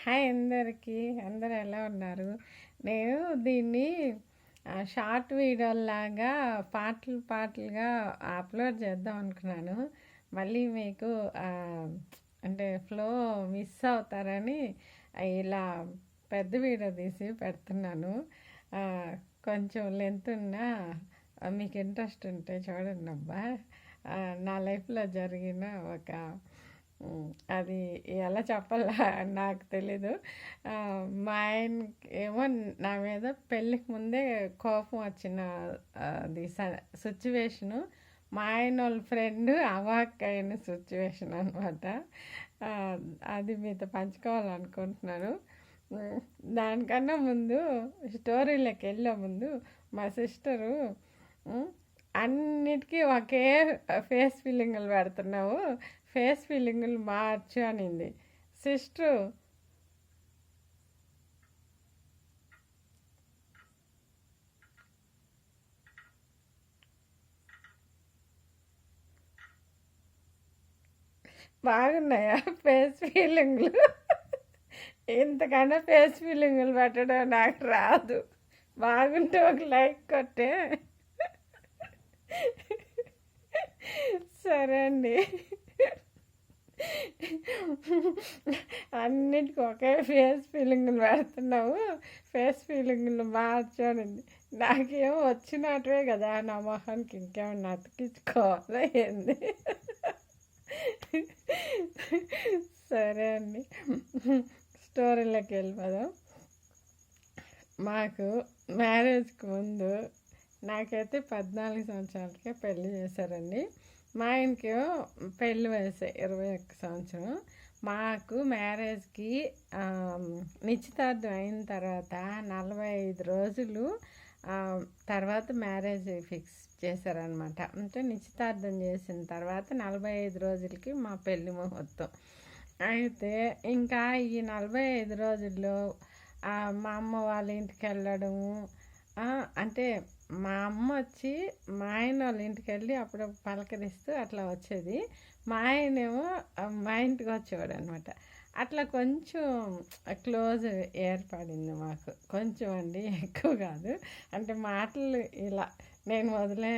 Hi అందరికీ. అందరూ ఎలా ఉన్నారు? నేను దీన్ని షార్ట్ వీడియోలాగా పాటలు పాటలుగా అప్లోడ్ చేద్దాం అనుకున్నాను. మళ్ళీ మీకు అంటే ఫ్లో మిస్ అవుతారని ఇలా పెద్ద వీడియో తీసి పెడుతున్నాను. ఆ, కొంచెం లెంత్ ఉన్నా మీకు ఇంట్రెస్ట్ ఉంటే చూడండి అబ్బా. నా లైఫ్లో జరిగిన ఒక అది ఎలా చెప్పాలా నాకు తెలీదు. మా ఆయనకి ఏమో నా మీద పెళ్ళికి ముందే కోపం వచ్చిన అది సిచ్యువేషను. మా ఆయన వాళ్ళ ఫ్రెండ్ అవాక్ అయిన సిచ్యువేషన్ అనమాట. అది మీతో పంచుకోవాలనుకుంటున్నాను. దానికన్నా ముందు స్టోరీలోకి వెళ్ళే ముందు మా సిస్టరు అన్నిటికీ ఒకే ఫేస్ ఫీలింగులు పెడుతున్నావు, ఫేస్ ఫీలింగులు మార్చు అనింది సిస్టరు. బాగున్నాయా ఫేస్ ఫీలింగులు? ఇంతకన్నా ఫేస్ ఫీలింగులు పెట్టడం నాకు రాదు. బాగుంటే ఒక లైక్ కొట్టే. సరే అండి. అన్నిటికీ ఒకే ఫేస్ ఫీలింగులు పెడుతున్నావు, ఫేస్ ఫీలింగులు మార్చానండి. నాకేమో వచ్చినట్టువే కదా, నా మొహానికి ఇంకేమన్నా అతికించుకోవాలా ఏంది? సరే అండి, స్టోరీలోకి వెళ్ళిపోదాం. మాకు మ్యారేజ్కి ముందు నాకైతే 14 సంవత్సరాలకే పెళ్ళి చేశారండి. మా ఆయనకేమో పెళ్ళి వయసు 21 సంవత్సరం. మాకు మ్యారేజ్కి నిశ్చితార్థం అయిన తర్వాత 45 రోజులు తర్వాత మ్యారేజ్ ఫిక్స్ చేశారనమాట. అంటే నిశ్చితార్థం చేసిన తర్వాత 45 రోజులకి మా పెళ్ళి ముహూర్తం. అయితే ఇంకా ఈ 45 రోజుల్లో మా అమ్మ వాళ్ళ ఇంటికి వెళ్ళడము, అంటే మా అమ్మ వచ్చి మా ఆయన వాళ్ళ ఇంటికి వెళ్ళి అప్పుడు పలకరిస్తూ అట్లా వచ్చేది. మా ఆయనేమో మా ఇంటికి వచ్చేవాడు అనమాట. అట్లా కొంచెం క్లోజ్ ఏర్పడింది మాకు. కొంచెం అండి, ఎక్కువ కాదు. అంటే మాటలు ఇలా నేను మొదలే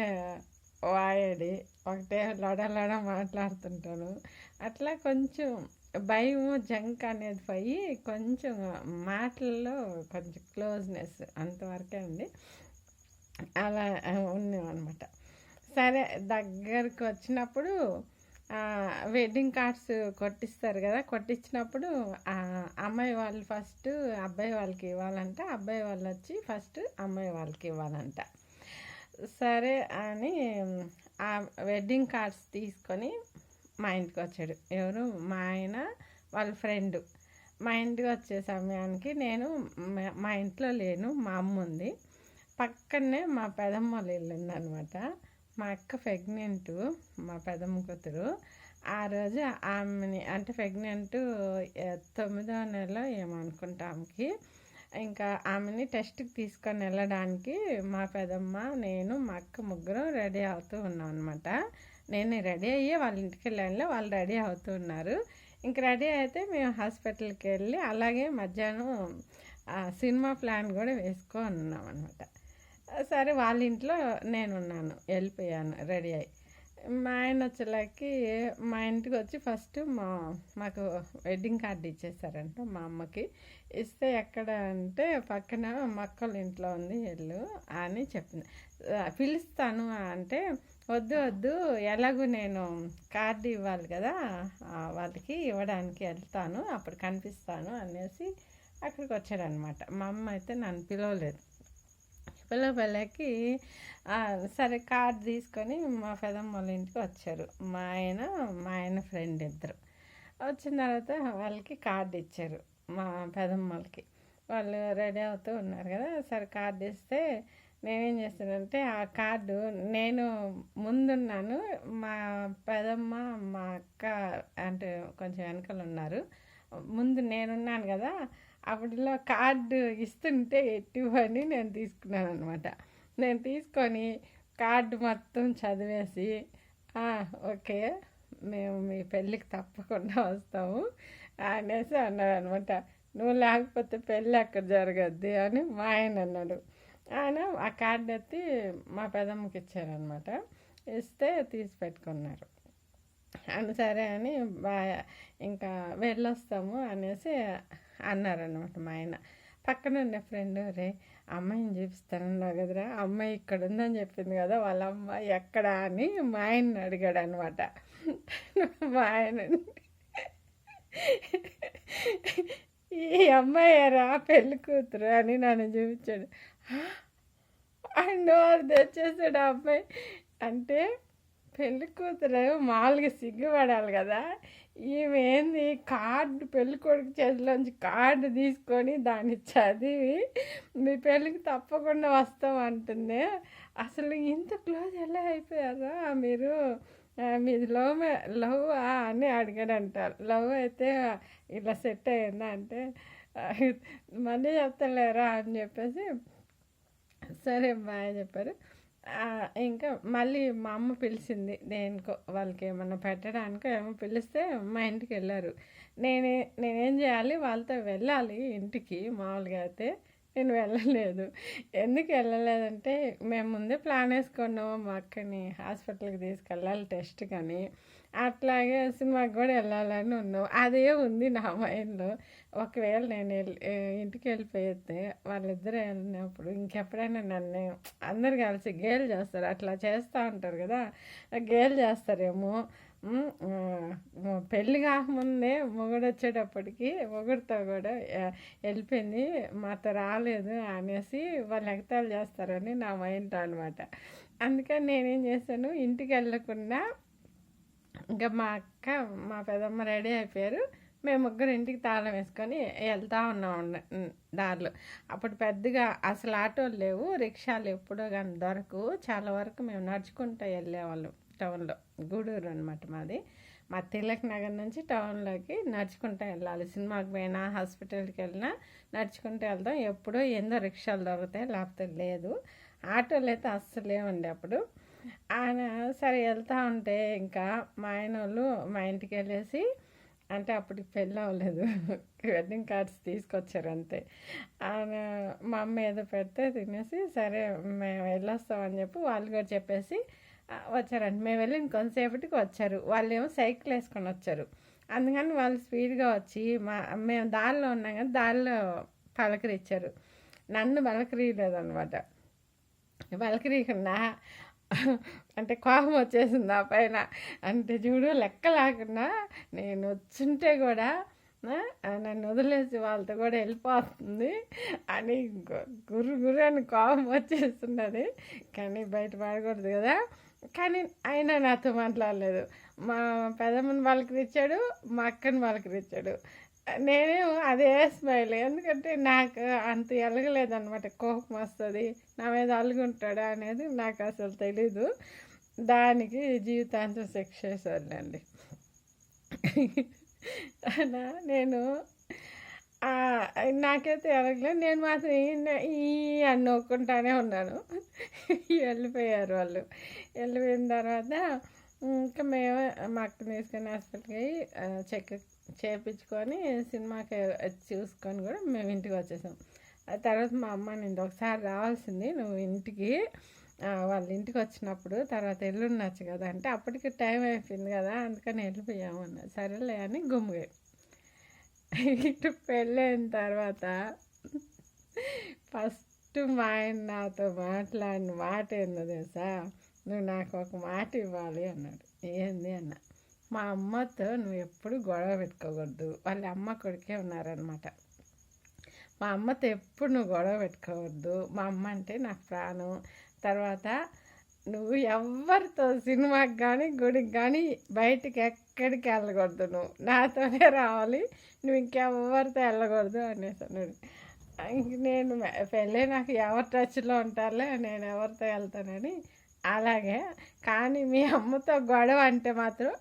వాయడి ఒకటే లడ మాట్లాడుతుంటాను. అట్లా కొంచెం భయము జంక్ అనేది పోయి కొంచెం మాటల్లో కొంచెం క్లోజ్నెస్ అంతవరకే అండి. అలా ఉన్నామన్నమాట. సరే, దగ్గరకు వచ్చినప్పుడు వెడ్డింగ్ కార్డ్స్ కొట్టిస్తారు కదా. కొట్టించినప్పుడు అమ్మాయి వాళ్ళు ఫస్ట్ అబ్బాయి వాళ్ళకి ఇవ్వాలంట, అబ్బాయి వాళ్ళు వచ్చి ఫస్ట్ అమ్మాయి వాళ్ళకి ఇవ్వాలంట. సరే అని ఆ వెడ్డింగ్ కార్డ్స్ తీసుకొని మా ఇంటికి వచ్చాడు. ఎవరు? మా ఆయన వాళ్ళ ఫ్రెండ్. మా ఇంటికి వచ్చే సమయానికి నేను మా ఇంట్లో లేను, మా అమ్మ ఉంది. పక్కనే మా పెదమ్మ వాళ్ళ ఇల్లు ఉందనమాట. మా అక్క ప్రెగ్నెంట్, మా పెదమ్మ కూతురు. ఆ రోజు ఆమెని, అంటే ప్రెగ్నెంట్ 9వ నెల ఏమనుకుంటాంకి, ఇంకా ఆమెని టెస్ట్కి తీసుకొని వెళ్ళడానికి మా పెదమ్మ, నేను, మా అక్క ముగ్గురు రెడీ అవుతూ ఉన్నాం అనమాట. నేను రెడీ అయ్యి వాళ్ళ ఇంటికి వెళ్ళాను, వాళ్ళు రెడీ అవుతూ ఉన్నారు. ఇంక రెడీ అయితే మేము హాస్పిటల్కి వెళ్ళి అలాగే మధ్యాహ్నం సినిమా ప్లాన్ కూడా వేసుకొని ఉన్నాం అనమాట. సరే, వాళ్ళ ఇంట్లో నేనున్నాను, వెళ్ళిపోయాను రెడీ అయ్యి. మా ఆయన వచ్చేలాకి మా ఇంటికి వచ్చి ఫస్ట్ మాకు వెడ్డింగ్ కార్డు ఇచ్చేసారంట. మా అమ్మకి ఇస్తే ఎక్కడ అంటే పక్కన మక్కల ఇంట్లో ఉంది వెళ్ళు అని చెప్పింది. పిలుస్తాను అంటే వద్దు వద్దు, ఎలాగూ నేను కార్డు ఇవ్వాలి కదా, వాళ్ళకి ఇవ్వడానికి వెళ్తాను, అప్పుడు కనిపిస్తాను అనేసి అక్కడికి వచ్చాడనమాట. మా అమ్మ అయితే నన్ను పిలవలేదు. పిల్లకి సరే కార్డు తీసుకొని మా పెదమ్మ వాళ్ళ ఇంటికి వచ్చారు. మా ఆయన ఫ్రెండ్ ఇద్దరు వచ్చిన తర్వాత వాళ్ళకి కార్డు ఇచ్చారు. మా పెదమ్మలకి వాళ్ళు రెడీ అవుతూ ఉన్నారు కదా. సరే కార్డు ఇస్తే నేనేం చేస్తానంటే ఆ కార్డు, నేను ముందున్నాను, మా పెదమ్మ మా అక్క అంటే కొంచెం వెనకలు ఉన్నారు, ముందు నేనున్నాను కదా. అప్పటిలో కార్డు ఇస్తుంటే ఎట్టివని నేను తీసుకున్నాను అనమాట. నేను తీసుకొని కార్డు మొత్తం చదివేసి ఓకే, మేము మీ పెళ్ళికి తప్పకుండా వస్తాము అనేసి అన్నాడు అనమాట. నువ్వు లేకపోతే పెళ్ళి ఎక్కడ జరగద్ది అని మా ఆయన అన్నాడు. ఆయన ఆ కార్డు ఎత్తి మా పెదమ్మకి ఇచ్చారనమాట. ఇస్తే తీసి పెట్టుకున్నారు. అని సరే అని ఇంకా వెళ్ళొస్తాము అనేసి అన్నారనమాట మా ఆయన. పక్కన ఉన్న ఫ్రెండ్, రే అమ్మాయిని చూపిస్తానన్నావు కదరా, అమ్మాయి ఇక్కడ ఉందని చెప్పింది కదా, వాళ్ళ అమ్మాయి ఎక్కడ అని మా ఆయన్ని అడిగాడు అనమాట. మా ఆయన ఈ అమ్మాయి పెళ్ళి కూతురు అని నన్ను చూపించాడు. నోరు తెచ్చేసాడు ఆ అబ్బాయి. అంటే పెళ్ళి కూతురు మామూలుగా సిగ్గుపడాలి కదా, ఈమె ఏంది కార్డు పెళ్ళి కొడుకు చేతిలోంచి కార్డు తీసుకొని దాన్ని చదివి మీ పెళ్ళికి తప్పకుండా వస్తాం అంటుంది. అసలు ఇంత క్లోజ్ ఎలా అయిపోయారా మీరు, మీది లవ్ అని అడిగాడంట. లవ్ అయితే ఇలా సెట్ అయ్యిందా అంటే మళ్ళీ చెప్తలేరా అని చెప్పేసి సరే బాయ్ చెప్పారు. ఇంకా మళ్ళీ మా అమ్మ పిలిచింది దేనికో, వాళ్ళకి ఏమన్నా పెట్టడానికో ఏమో పిలిస్తే మా ఇంటికి వెళ్ళారు. నేనేం చేయాలి, వాళ్ళతో వెళ్ళాలి ఇంటికి. మామూలుగా అయితే నేను వెళ్ళలేదు. ఎందుకు వెళ్ళలేదంటే మేము ముందే ప్లాన్ వేసుకున్నాము మా అక్కని హాస్పిటల్కి తీసుకెళ్ళాలి టెస్ట్ కానీ, అట్లాగే సినిమాకి కూడా వెళ్ళాలని ఉన్నాం. అదే ఉంది నా మైండ్లో. ఒకవేళ నేను ఇంటికి వెళ్ళిపోతే వాళ్ళిద్దరూ వెళ్ళినప్పుడు ఇంకెప్పుడైనా నన్ను అందరు కలిసి గేలు చేస్తారు, అట్లా చేస్తూ ఉంటారు కదా, గేలు చేస్తారేమో. పెళ్ళి కాకముందే మొగుడు వచ్చేటప్పటికి మొగుడితో కూడా వెళ్ళిపోయింది మాతో రాలేదు అనేసి వాళ్ళు ఎగతాళి చేస్తారని నా మైండ్ అనమాట. అందుకని నేనేం చేశాను, ఇంటికి వెళ్ళకుండా ఇంకా మా అక్క మా పెదమ్మ రెడీ అయిపోయారు. మేము ముగ్గురు ఇంటికి తాళం వేసుకొని వెళ్తూ ఉన్నాం దారిలో. అప్పుడు పెద్దగా అసలు ఆటోలు లేవు, రిక్షాలు ఎప్పుడో కానీ దొరకు. చాలా వరకు మేము నడుచుకుంటూ వెళ్ళేవాళ్ళం. టౌన్లో గూడూరు అనమాట మాది. మా తిలక్ నగర్ నుంచి టౌన్లోకి నడుచుకుంటూ వెళ్ళాలి. సినిమాకి పోయినా హాస్పిటల్కి వెళ్ళినా నడుచుకుంటూ వెళ్తాం. ఎప్పుడో ఏందో రిక్షాలు దొరుకుతాయి, లేకపోతే లేదు. ఆటోలు అయితే అస్సలు లేవండి అప్పుడు. ఆయన సరే వెళ్తూ ఉంటే ఇంకా మా ఆయన వాళ్ళు మా ఇంటికి వెళ్ళేసి, అంటే అప్పటికి పెళ్ళి అవ్వలేదు, వెడ్డింగ్ కార్డ్స్ తీసుకొచ్చారు అంతే. ఆయన మా అమ్మ ఏదో పెడితే తినేసి సరే మేము వెళ్ళొస్తామని చెప్పి వాళ్ళు కూడా చెప్పేసి వచ్చారండి. మేము వెళ్ళి ఇంకొంతసేపటికి వచ్చారు. వాళ్ళు ఏమో సైకిల్ వేసుకొని వచ్చారు. అందుకని వాళ్ళు స్పీడ్గా వచ్చి మేము దారిలో ఉన్నాం కదా, దారిలో పలకరించారు. నన్ను పలకరియలేదనమాట. పలకరియకుండా అంటే కోపం వచ్చేసింది నా పైన. అంటే చూడు లెక్క లేకుండా నేను వచ్చుంటే కూడా నన్ను వదిలేసి వాళ్ళతో కూడా వెళ్ళిపోతుంది అని గురు అని కోపం వచ్చేస్తున్నది. కానీ బయట పడకూడదు కదా. కానీ ఆయన నాతో మాట్లాడలేదు. మా పెదమ్మని పలకరించాడు, మా అక్కని పలకరించాడు. నేనేమో అదే స్మైల్. ఎందుకంటే నాకు అంత ఎలగలేదన్నమాట. కోపం వస్తుంది, నా మీద అలుగుంటాడా అనేది నాకు అసలు తెలీదు. దానికి జీవితాంతం శిక్ష చేశానండి. నేను నాకైతే ఎలగలేదు. నేను మాత్రం ఈ అని నవ్వుకుంటానే ఉన్నాను. వెళ్ళిపోయారు వాళ్ళు. వెళ్ళిపోయిన తర్వాత ఇంకా మేము మా అక్కని తీసుకొని హాస్పిటల్కి చెక్ చేయించుకొని సినిమాకి చూసుకొని కూడా మేము ఇంటికి వచ్చేసాం. ఆ తర్వాత మా అమ్మ నేను ఒకసారి రావాల్సింది నువ్వు ఇంటికి, వాళ్ళ ఇంటికి వచ్చినప్పుడు తర్వాత ఎల్లుండొచ్చు కదా అంటే, అప్పటికి టైం అయిపోయింది కదా అందుకని వెళ్ళిపోయాము అన్న. సరేలే అని గుమ్ముగా. ఇటు పెళ్ళైన తర్వాత ఫస్ట్ మా ఆయన నాతో మాట్లాడిన మాట ఏందో తెలుసా, నువ్వు నాకు ఒక మాట ఇవ్వాలి అన్నాడు. ఏంది అన్న, మా అమ్మతో నువ్వు ఎప్పుడు గొడవ పెట్టుకోకూడదు. వాళ్ళ అమ్మ కొడుకే ఉన్నారనమాట. మా అమ్మతో ఎప్పుడు నువ్వు గొడవ పెట్టుకోవద్దు. మా అమ్మ అంటే నాకు ప్రాణం. తర్వాత నువ్వు ఎవరితో సినిమాకి కానీ గుడికి కానీ బయటికి ఎక్కడికి వెళ్ళకూడదు, నువ్వు నాతోనే రావాలి, నువ్వు ఇంకెవరితో వెళ్ళకూడదు అనేసి అన్నాడు. ఇంక నేను పెళ్ళి నాకు ఎవరి టచ్లో ఉంటారులే, నేను ఎవరితో వెళ్తానని అలాగే. కానీ మీ అమ్మతో గొడవ అంటే మాత్రం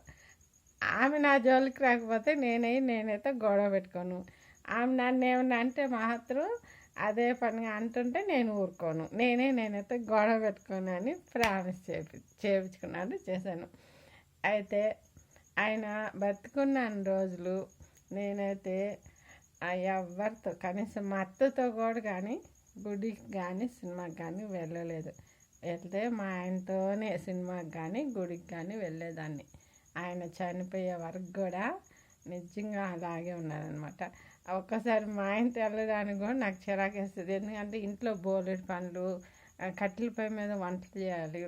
ఆమె నా జోలికి రాకపోతే నేనైతే గొడవ పెట్టుకోను. ఆమె నన్ను ఏమన్నా అంటే మాత్రం అదే పనిగా అంటుంటే నేను ఊరుకోను. నేనైతే గొడవ పెట్టుకోను అని ప్రామిస్ చేయించుకున్నాను, చేశాను. అయితే ఆయన బతుకున్న రోజులు నేనైతే ఎవరితో కనీసం మా అత్తతో కూడా కానీ గుడికి కానీ సినిమాకి కానీ వెళ్ళలేదు. వెళ్తే మా ఆయనతోనే సినిమాకి కానీ గుడికి కానీ వెళ్ళేదాన్ని. ఆయన చనిపోయే వరకు కూడా నిజంగా అలాగే ఉన్నారనమాట. ఒక్కసారి మా ఆయనతో వెళ్ళడానికి కూడా నాకు చిరాకేస్తుంది. ఎందుకంటే ఇంట్లో బోలెడు పనులు, కట్టెల పొయ్యి మీద వంటలు చేయాలి,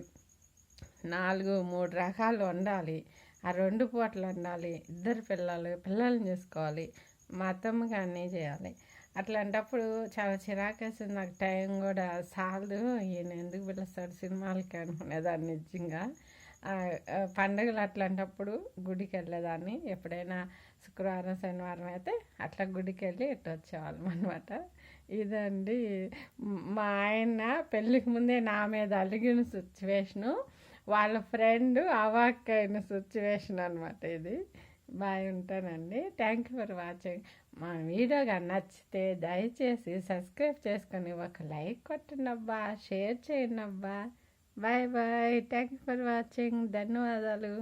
3 రకాలు వండాలి, ఆ 2 పూటలు వండాలి, 2 పిల్లల్ని చూసుకోవాలి, మా అత్తమ్మకి అన్నీ చేయాలి. అట్లాంటప్పుడు చాలా చిరాకేస్తుంది. నాకు టైం కూడా సాలదు, ఈయన ఎందుకు పిలుస్తాడు సినిమాలకి అనుకునేదాన్ని నిజంగా. పండుగలు అట్లాంటప్పుడు గుడికి వెళ్ళేదాన్ని. ఎప్పుడైనా శుక్రవారం శనివారం అయితే అట్లా గుడికి వెళ్ళి ఇట్లా వచ్చేవాళ్ళం అనమాట. ఇదండి మా ఆయన పెళ్ళికి ముందే నా మీద అలిగిన సిచ్యువేషను, వాళ్ళ ఫ్రెండ్ అవాక్కైన సిచ్యువేషన్ అనమాట ఇది. బాయ్, ఉంటానండి. Thank you for watching. మా వీడియో కానీ నచ్చితే దయచేసి సబ్స్క్రైబ్ చేసుకొని ఒక లైక్ కొట్టండి అబ్బా, షేర్ చేయండి అబ్బా. Bye bye. Thank you for watching. ధన్యవాదాలు.